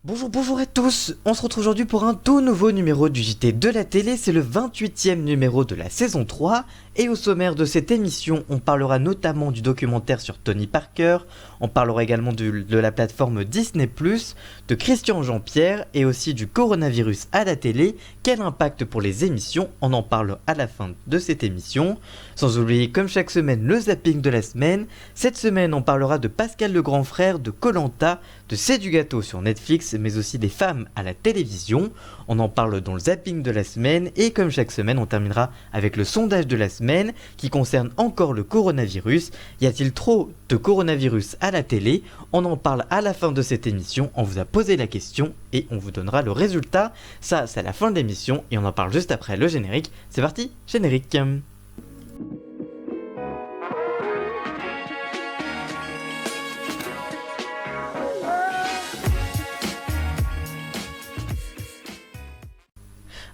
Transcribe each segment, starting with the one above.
Bonjour à tous, on se retrouve aujourd'hui pour un tout nouveau numéro du JT de la télé, c'est le 28e numéro de la saison 3, et au sommaire de cette émission, on parlera notamment du documentaire sur Tony Parker, on parlera également de la plateforme Disney+, de Christian Jean-Pierre, et aussi du coronavirus à la télé, quel impact pour les émissions, on en parle à la fin de cette émission, sans oublier comme chaque semaine le zapping de la semaine, cette semaine on parlera de Pascal le grand frère, de Koh-Lanta, de C'est du gâteau sur Netflix, mais aussi des femmes à la télévision. On en parle dans le zapping de la semaine et comme chaque semaine, on terminera avec le sondage de la semaine qui concerne encore le coronavirus. Y a-t-il trop de coronavirus à la télé? On en parle à la fin de cette émission. On vous a posé la question et on vous donnera le résultat. Ça, c'est à la fin de l'émission et on en parle juste après le générique. C'est parti, générique.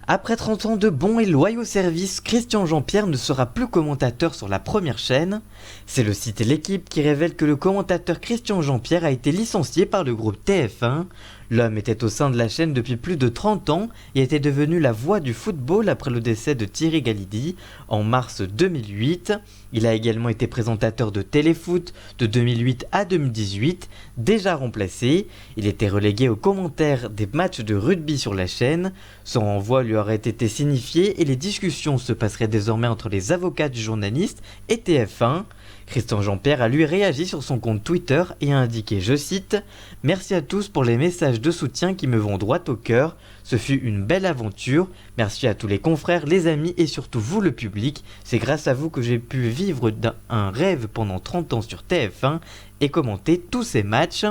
Après 30 ans de bons et loyaux services, Christian Jean-Pierre ne sera plus commentateur sur la première chaîne. C'est le site L'équipe qui révèle que le commentateur Christian Jean-Pierre a été licencié par le groupe TF1. L'homme était au sein de la chaîne depuis plus de 30 ans et était devenu la voix du football après le décès de Thierry Gallidy en mars 2008. Il a également été présentateur de téléfoot de 2008 à 2018, déjà remplacé. Il était relégué aux commentaires des matchs de rugby sur la chaîne. Son renvoi lui aurait été signifié et les discussions se passeraient désormais entre les avocats du journaliste et TF1. Christian Jean-Pierre a lui réagi sur son compte Twitter et a indiqué, je cite, « Merci à tous pour les messages de soutien qui me vont droit au cœur. Ce fut une belle aventure. Merci à tous les confrères, les amis et surtout vous le public. C'est grâce à vous que j'ai pu vivre un rêve pendant 30 ans sur TF1 et commenter tous ces matchs. »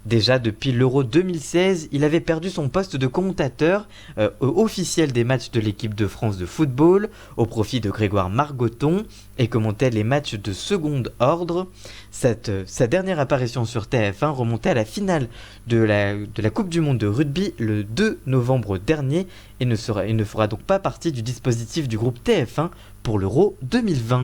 Déjà depuis l'Euro 2016, il avait perdu son poste de commentateur officiel des matchs de l'équipe de France de football au profit de Grégoire Margoton et commentait les matchs de second ordre. Sa dernière apparition sur TF1 remontait à la finale de la Coupe du Monde de rugby le 2 novembre dernier et ne fera donc pas partie du dispositif du groupe TF1 pour l'Euro 2020.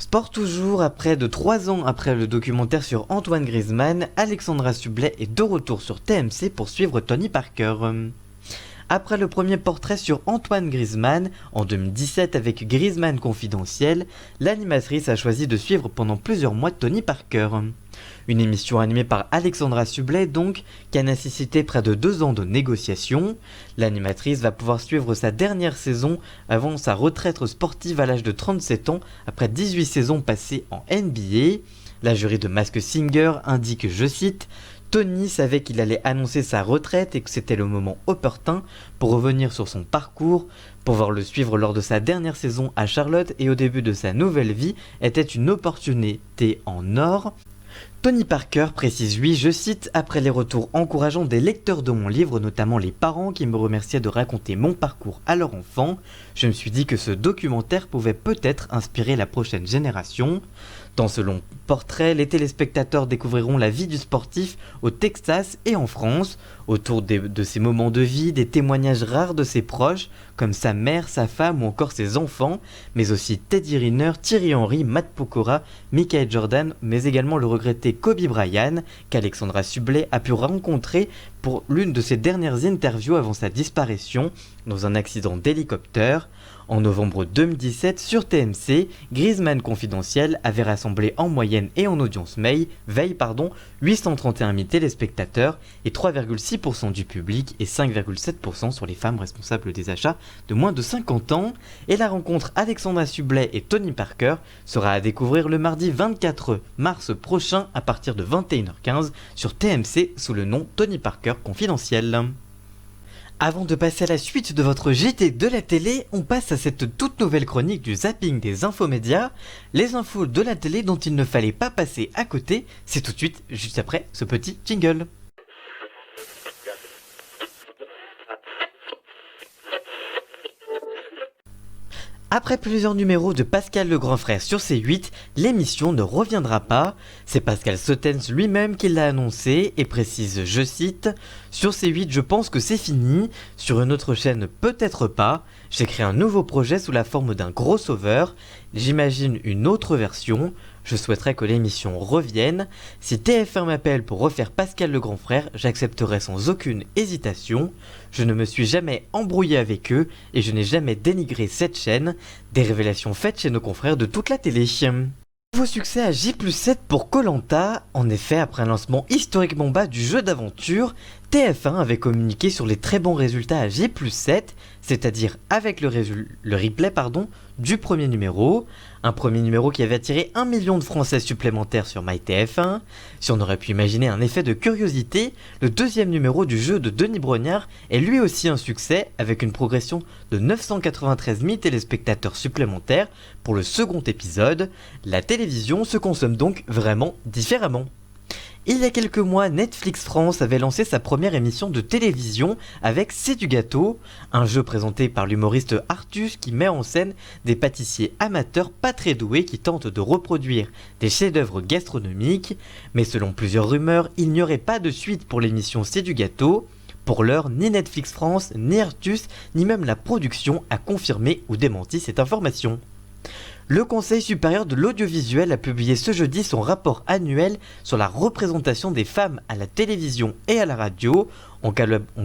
Sport toujours, après de 3 ans après le documentaire sur Antoine Griezmann, Alexandra Sublet est de retour sur TMC pour suivre Tony Parker. Après le premier portrait sur Antoine Griezmann, en 2017 avec Griezmann Confidentiel, l'animatrice a choisi de suivre pendant plusieurs mois Tony Parker. Une émission animée par Alexandra Sublet donc, qui a nécessité près de 2 ans de négociations. L'animatrice va pouvoir suivre sa dernière saison avant sa retraite sportive à l'âge de 37 ans après 18 saisons passées en NBA. La jury de Masked Singer indique, je cite, « Tony savait qu'il allait annoncer sa retraite et que c'était le moment opportun pour revenir sur son parcours. Pouvoir le suivre lors de sa dernière saison à Charlotte et au début de sa nouvelle vie était une opportunité en or. » Tony Parker précise lui, je cite, « Après les retours encourageants des lecteurs de mon livre, notamment les parents qui me remerciaient de raconter mon parcours à leur enfant, je me suis dit que ce documentaire pouvait peut-être inspirer la prochaine génération. » Dans ce long portrait, les téléspectateurs découvriront la vie du sportif au Texas et en France. Autour de ses moments de vie, des témoignages rares de ses proches, comme sa mère, sa femme ou encore ses enfants, mais aussi Teddy Riner, Thierry Henry, Matt Pokora, Michael Jordan, mais également le regretté Kobe Bryant, qu'Alexandra Sublet a pu rencontrer pour l'une de ses dernières interviews avant sa disparition dans un accident d'hélicoptère. En novembre 2017, sur TMC, Griezmann Confidentiel avait rassemblé en moyenne et en audience veille 831 000 téléspectateurs et 3,6% du public et 5,7% sur les femmes responsables des achats de moins de 50 ans. Et la rencontre Alexandra Sublet et Tony Parker sera à découvrir le mardi 24 mars prochain à partir de 21h15 sur TMC sous le nom Tony Parker Confidentiel. Avant de passer à la suite de votre JT de la télé, on passe à cette toute nouvelle chronique du zapping des infomédias. Les infos de la télé dont il ne fallait pas passer à côté, c'est tout de suite, juste après ce petit jingle. Après plusieurs numéros de Pascal le grand frère sur C8, l'émission ne reviendra pas. C'est Pascal Sautens lui-même qui l'a annoncé et précise, je cite, « Sur C8, je pense que c'est fini. Sur une autre chaîne, peut-être pas. J'ai créé un nouveau projet sous la forme d'un crossover. J'imagine une autre version. Je souhaiterais que l'émission revienne. Si TF1 m'appelle pour refaire Pascal le grand frère, j'accepterai sans aucune hésitation. Je ne me suis jamais embrouillé avec eux et je n'ai jamais dénigré cette chaîne. Des révélations faites chez nos confrères de toute la télé. Nouveau succès à J+7 pour koh. En effet, après un lancement historiquement bas du jeu d'aventure, TF1 avait communiqué sur les très bons résultats à J+7, c'est-à-dire avec le replay du premier numéro. Un premier numéro qui avait attiré 1 million de Français supplémentaires sur MyTF1. Si on aurait pu imaginer un effet de curiosité, le deuxième numéro du jeu de Denis Brognard est lui aussi un succès, avec une progression de 993 000 téléspectateurs supplémentaires pour le second épisode. La télévision se consomme donc vraiment différemment. Il y a quelques mois, Netflix France avait lancé sa première émission de télévision avec C'est du gâteau, un jeu présenté par l'humoriste Artus qui met en scène des pâtissiers amateurs pas très doués qui tentent de reproduire des chefs-d'œuvre gastronomiques, mais selon plusieurs rumeurs, il n'y aurait pas de suite pour l'émission C'est du gâteau. Pour l'heure, ni Netflix France, ni Artus, ni même la production a confirmé ou démenti cette information. Le Conseil supérieur de l'audiovisuel a publié ce jeudi son rapport annuel sur la représentation des femmes à la télévision et à la radio, en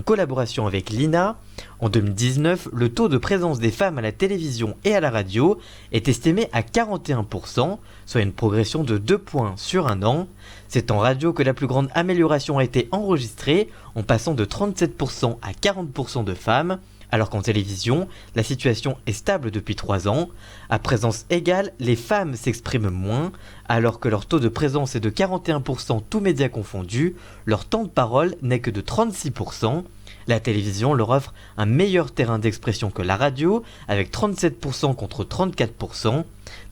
collaboration avec l'INA. En 2019, le taux de présence des femmes à la télévision et à la radio est estimé à 41%, soit une progression de 2 points sur un an. C'est en radio que la plus grande amélioration a été enregistrée, en passant de 37% à 40% de femmes. Alors qu'en télévision, la situation est stable depuis 3 ans. À présence égale, les femmes s'expriment moins, alors que leur taux de présence est de 41% tous médias confondus, leur temps de parole n'est que de 36%. La télévision leur offre un meilleur terrain d'expression que la radio, avec 37% contre 34%.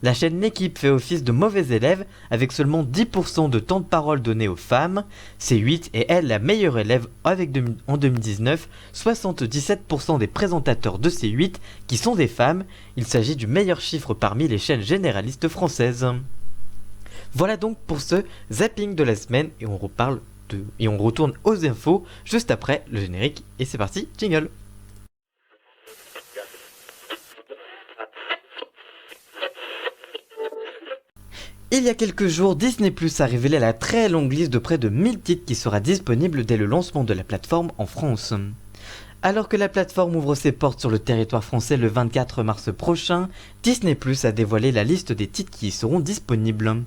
La chaîne L'équipe fait office de mauvais élève, avec seulement 10% de temps de parole donné aux femmes. C8 est elle la meilleure élève, avec en 2019 77% des présentateurs de C8 qui sont des femmes. Il s'agit du meilleur chiffre parmi les chaînes généralistes françaises. Voilà donc pour ce zapping de la semaine et on retourne aux infos juste après le générique. Et c'est parti, jingle. Il y a quelques jours, Disney+ a révélé la très longue liste de près de 1000 titres qui sera disponible dès le lancement de la plateforme en France. Alors que la plateforme ouvre ses portes sur le territoire français le 24 mars prochain, Disney+ a dévoilé la liste des titres qui y seront disponibles.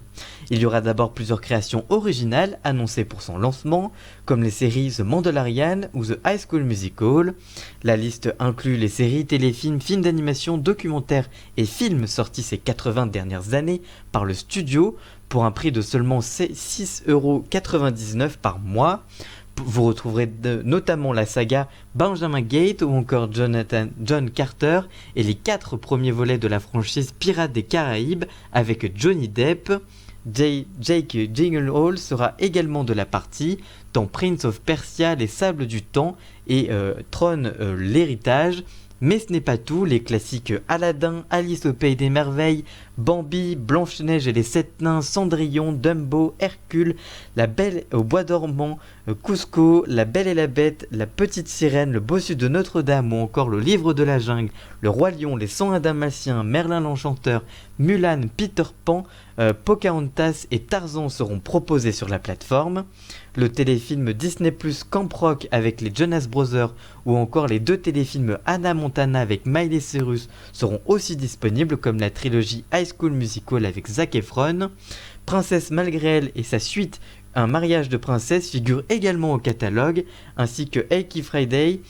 Il y aura d'abord plusieurs créations originales annoncées pour son lancement, comme les séries The Mandalorian ou The High School Musical. La liste inclut les séries, téléfilms, films d'animation, documentaires et films sortis ces 80 dernières années par le studio pour un prix de seulement 6,99€ par mois. Vous retrouverez notamment la saga Benjamin Gate ou encore John Carter et les 4 premiers volets de la franchise Pirates des Caraïbes avec Johnny Depp. Jake Gyllenhaal sera également de la partie dans Prince of Persia, Les Sables du Temps et Tron l'Héritage. Mais ce n'est pas tout, les classiques Aladdin, Alice au Pays des Merveilles, Bambi, Blanche-Neige et les 7 Nains, Cendrillon, Dumbo, Hercule, La Belle au Bois dormant, Cusco, La Belle et la Bête, La Petite Sirène, Le Bossu de Notre-Dame ou encore Le Livre de la Jungle, Le Roi Lion, Les 101 Dalmatiens, Merlin l'Enchanteur, Mulan, Peter Pan, Pocahontas et Tarzan seront proposés sur la plateforme. Le téléfilm Disney+ Camp Rock avec les Jonas Brothers ou encore les 2 téléfilms Hannah Montana avec Miley Cyrus seront aussi disponibles, comme la trilogie High School Musical avec Zac Efron. Princesse malgré elle et sa suite Un mariage de princesse figurent également au catalogue, ainsi que Heiki Friday.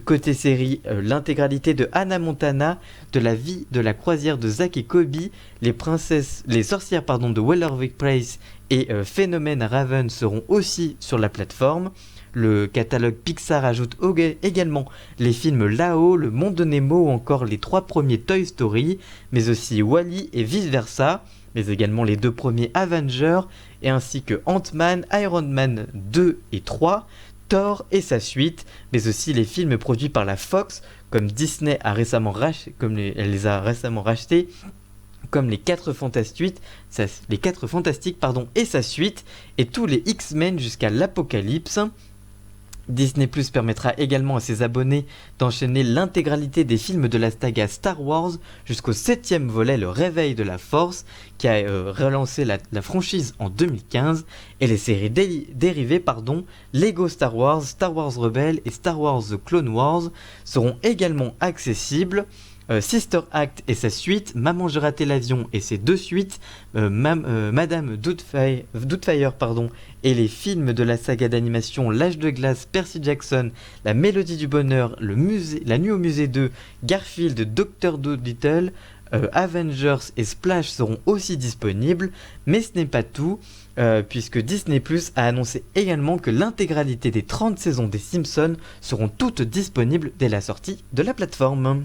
Côté série, l'intégralité de Hannah Montana, de la vie de la croisière de Zack et Kobe, les sorcières de Wellerwick Place et Phénomène Raven seront aussi sur la plateforme. Le catalogue Pixar ajoute également les films Là-haut, Le Monde de Nemo ou encore les 3 premiers Toy Story, mais aussi Wall-E et vice versa, mais également les 2 premiers Avengers, et ainsi que Ant-Man, Iron Man 2 et 3, Thor et sa suite, mais aussi les films produits par la Fox, comme Disney a récemment les a récemment rachetés, comme les 4 Fantastiques, et sa suite, et tous les X-Men jusqu'à l'Apocalypse. Disney+ permettra également à ses abonnés d'enchaîner l'intégralité des films de la saga Star Wars jusqu'au 7e volet, le Réveil de la Force, qui a relancé la franchise en 2015, et les séries dérivées, Lego Star Wars, Star Wars Rebels et Star Wars The Clone Wars seront également accessibles. Sister Act et sa suite, Maman j'ai raté l'avion et ses deux suites, Madame Doubtfire et les films de la saga d'animation L'Âge de glace, Percy Jackson, La Mélodie du bonheur, La nuit au musée 2, Garfield, Dr. Dolittle, Avengers et Splash seront aussi disponibles, mais ce n'est pas tout, puisque Disney+ a annoncé également que l'intégralité des 30 saisons des Simpsons seront toutes disponibles dès la sortie de la plateforme.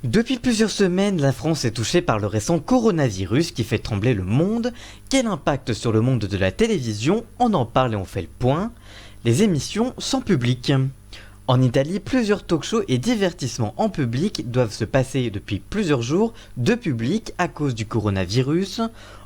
Depuis plusieurs semaines, la France est touchée par le récent coronavirus qui fait trembler le monde. Quel impact sur le monde de la télévision? On en parle et on fait le point. Les émissions sans public. En Italie, plusieurs talk-shows et divertissements en public doivent se passer depuis plusieurs jours de public à cause du coronavirus.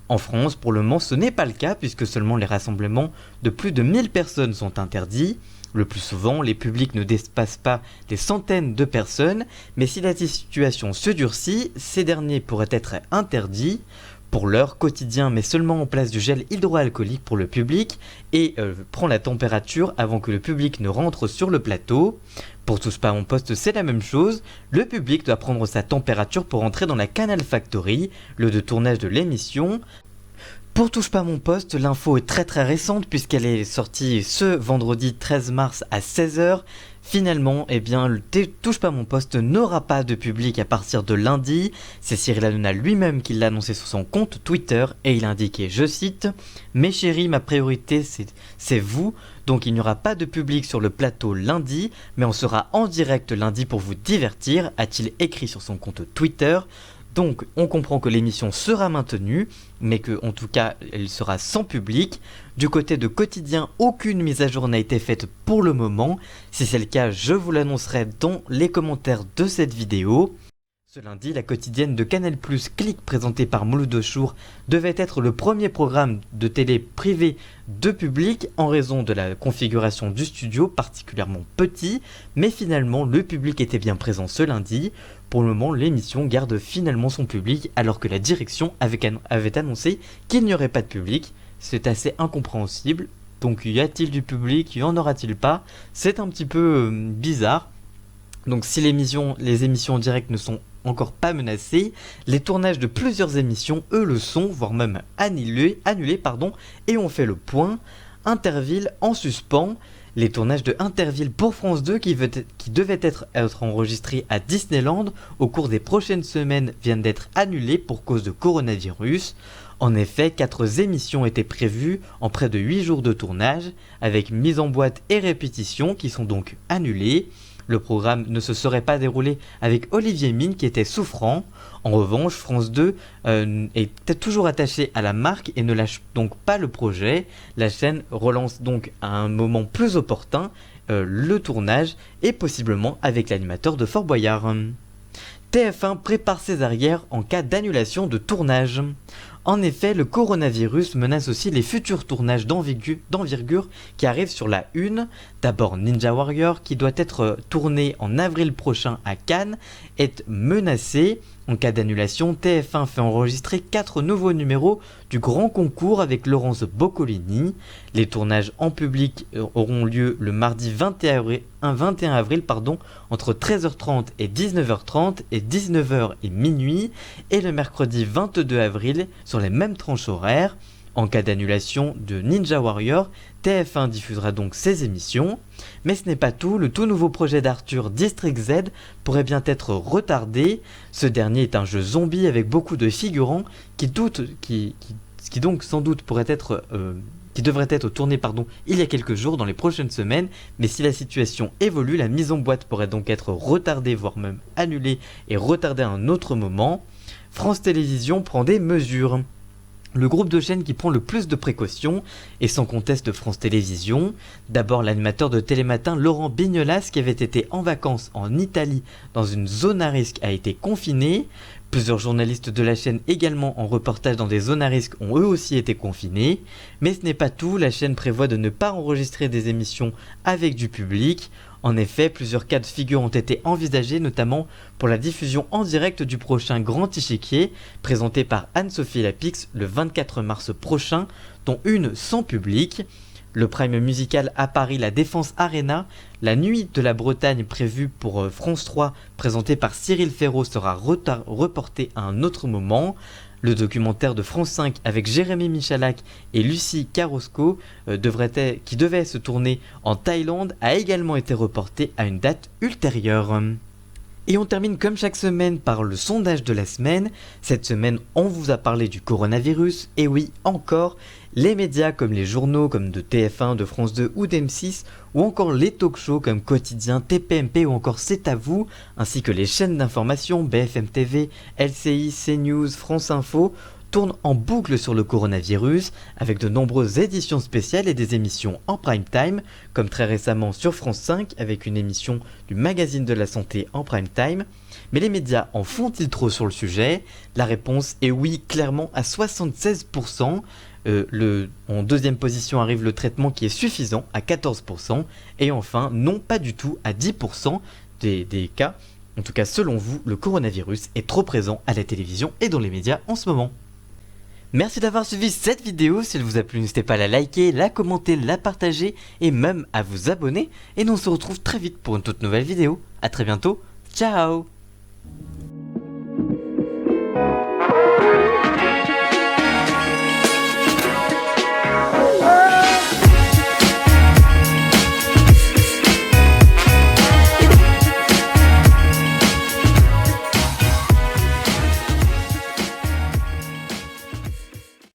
En France, pour le moment, ce n'est pas le cas puisque seulement les rassemblements de plus de 1000 personnes sont interdits. Le plus souvent, les publics ne dépassent pas des centaines de personnes, mais si la situation se durcit, ces derniers pourraient être interdits. Pour l'heure, Quotidien met seulement en place du gel hydroalcoolique pour le public et prend la température avant que le public ne rentre sur le plateau. Pour Touche pas à mon poste, c'est la même chose. Le public doit prendre sa température pour entrer dans la Canal Factory, lieu de tournage de l'émission. Pour Touche pas à mon poste, l'info est très récente puisqu'elle est sortie ce vendredi 13 mars à 16h. Finalement, le Touche pas à mon poste n'aura pas de public à partir de lundi. C'est Cyril Hanouna lui-même qui l'a annoncé sur son compte Twitter et il indiquait, je cite, « Mes chéris, ma priorité c'est vous, donc il n'y aura pas de public sur le plateau lundi, mais on sera en direct lundi pour vous divertir », a-t-il écrit sur son compte Twitter. Donc on comprend que l'émission sera maintenue, mais que en tout cas elle sera sans public. Du côté de Quotidien, aucune mise à jour n'a été faite pour le moment. Si c'est le cas, je vous l'annoncerai dans les commentaires de cette vidéo. Ce lundi, la quotidienne de Canal+, Click, présentée par Mouloud Achour, devait être le premier programme de télé privé de public en raison de la configuration du studio particulièrement petit, mais finalement le public était bien présent ce lundi. Pour le moment, l'émission garde finalement son public alors que la direction avait annoncé qu'il n'y aurait pas de public. C'est assez incompréhensible. Donc y a-t-il du public, y en aura-t-il pas? C'est un petit peu bizarre. Donc si les émissions en direct ne sont encore pas menacées, les tournages de plusieurs émissions, eux, le sont, voire même annulés, et on fait le point. Interville en suspens. Les tournages de Interville pour France 2 qui devaient être enregistrés à Disneyland au cours des prochaines semaines viennent d'être annulés pour cause de coronavirus. En effet, 4 émissions étaient prévues en près de 8 jours de tournage, avec mise en boîte et répétition qui sont donc annulées. Le programme ne se serait pas déroulé avec Olivier Mine qui était souffrant. En revanche, France 2 est toujours attachée à la marque et ne lâche donc pas le projet. La chaîne relance donc à un moment plus opportun le tournage et possiblement avec l'animateur de Fort Boyard. TF1 prépare ses arrières en cas d'annulation de tournage. En effet, le coronavirus menace aussi les futurs tournages d'envergure qui arrivent sur la Une. D'abord, Ninja Warrior, qui doit être tourné en avril prochain à Cannes, est menacé. En cas d'annulation, TF1 fait enregistrer 4 nouveaux numéros du grand concours avec Laurence Boccolini. Les tournages en public auront lieu le mardi 21 avril entre 13h30 et 19h30 et 19h et minuit, et le mercredi 22 avril sur les mêmes tranches horaires. En cas d'annulation de Ninja Warrior, TF1 diffusera donc ses émissions. Mais ce n'est pas tout, le tout nouveau projet d'Arthur District Z pourrait bien être retardé. Ce dernier est un jeu zombie avec beaucoup de figurants qui donc sans doute qui devrait être tourné il y a quelques jours dans les prochaines semaines, mais si la situation évolue, la mise en boîte pourrait donc être retardée, voire même annulée et retardée à un autre moment. France Télévisions prend des mesures. Le groupe de chaînes qui prend le plus de précautions est sans conteste France Télévisions. D'abord, l'animateur de Télématin Laurent Bignolas, qui avait été en vacances en Italie dans une zone à risque, a été confiné. Plusieurs journalistes de la chaîne également en reportage dans des zones à risque ont eux aussi été confinés. Mais ce n'est pas tout, la chaîne prévoit de ne pas enregistrer des émissions avec du public. En effet, plusieurs cas de figure ont été envisagés, notamment pour la diffusion en direct du prochain Grand Échiquier, présenté par Anne-Sophie Lapix le 24 mars prochain, dont une sans public. Le prime musical à Paris, la Défense Arena, la Nuit de la Bretagne prévue pour France 3, présentée par Cyril Ferraud, sera reporté à un autre moment. Le documentaire de France 5 avec Jérémy Michalak et Lucie Carrasco, qui devait se tourner en Thaïlande, a également été reporté à une date ultérieure. Et on termine comme chaque semaine par le sondage de la semaine. Cette semaine, on vous a parlé du coronavirus. Et oui, encore, les médias comme les journaux comme de TF1, de France 2 ou d'M6, ou encore les talk-shows comme Quotidien, TPMP ou encore C'est à vous, ainsi que les chaînes d'information BFM TV, LCI, CNews, France Info, tournent en boucle sur le coronavirus, avec de nombreuses éditions spéciales et des émissions en prime time, comme très récemment sur France 5 avec une émission du magazine de la santé en prime time. Mais les médias en font-ils trop sur le sujet? La réponse est oui, clairement à 76%. En deuxième position arrive le traitement qui est suffisant à 14%. Et enfin, non pas du tout à 10% des cas. En tout cas, selon vous, le coronavirus est trop présent à la télévision et dans les médias en ce moment. Merci d'avoir suivi cette vidéo, si elle vous a plu n'hésitez pas à la liker, la commenter, la partager et même à vous abonner. Et nous on se retrouve très vite pour une toute nouvelle vidéo. A très bientôt, ciao!